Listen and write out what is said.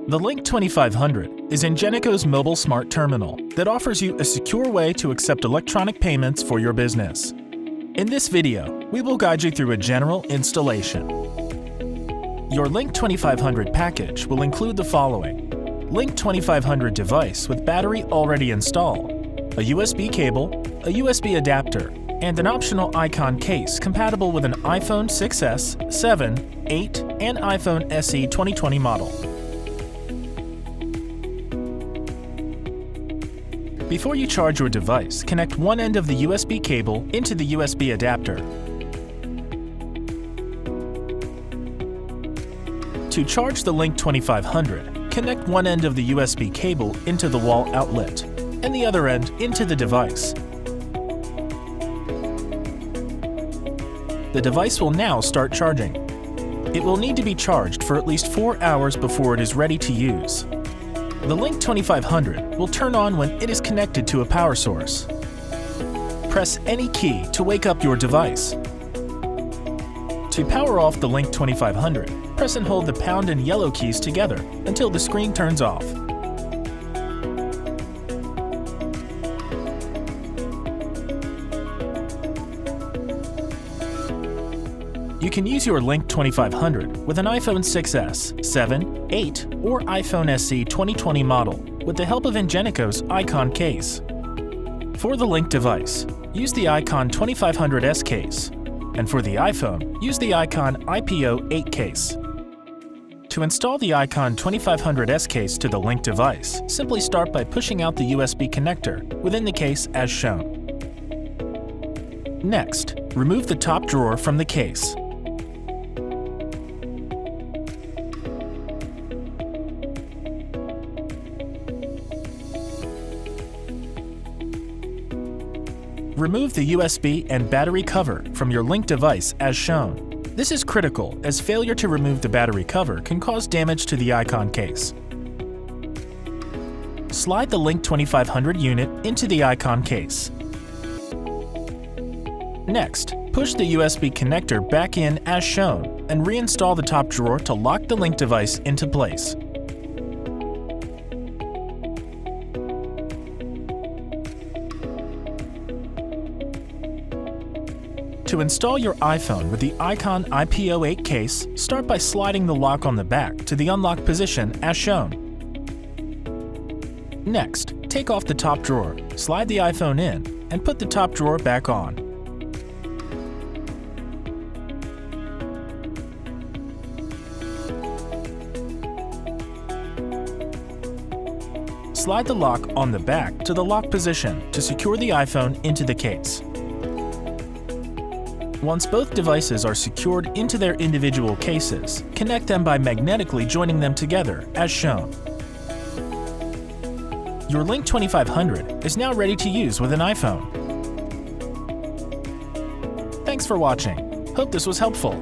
The Link 2500 is Ingenico's mobile smart terminal that offers you a secure way to accept electronic payments for your business. In this video, we will guide you through a general installation. Your Link 2500 package will include the following: Link 2500 device with battery already installed, a USB cable, a USB adapter, and an optional icon case compatible with an iPhone 6s, 7, 8, and iPhone SE 2020 model. Before you charge your device, connect one end of the USB cable into the USB adapter. To charge the Link 2500, connect one end of the USB cable into the wall outlet and the other end into the device. The device will now start charging. It will need to be charged for at least 4 hours before it is ready to use. The Link 2500 will turn on when it is connected to a power source. Press any key to wake up your device. To power off the Link 2500, press and hold the pound and yellow keys together until the screen turns off. You can use your Link 2500 with an iPhone 6s, 7, 8, or iPhone SE 2020 model with the help of Ingenico's icon case. For the Link device, use the Icon 2500S case, and for the iPhone, use the Icon IPO8 case. To install the Icon 2500S case to the Link device, simply start by pushing out the USB connector within the case as shown. Next, remove the top drawer from the case. Remove the USB and battery cover from your Link device as shown. This is critical as failure to remove the battery cover can cause damage to the icon case. Slide the Link 2500 unit into the icon case. Next, push the USB connector back in as shown and reinstall the top drawer to lock the Link device into place. To install your iPhone with the Icon IPO8 case, start by sliding the lock on the back to the unlock position as shown. Next, take off the top drawer, slide the iPhone in, and put the top drawer back on. Slide the lock on the back to the lock position to secure the iPhone into the case. Once both devices are secured into their individual cases, connect them by magnetically joining them together as shown. Your Link 2500 is now ready to use with an iPhone. Thanks for watching. Hope this was helpful.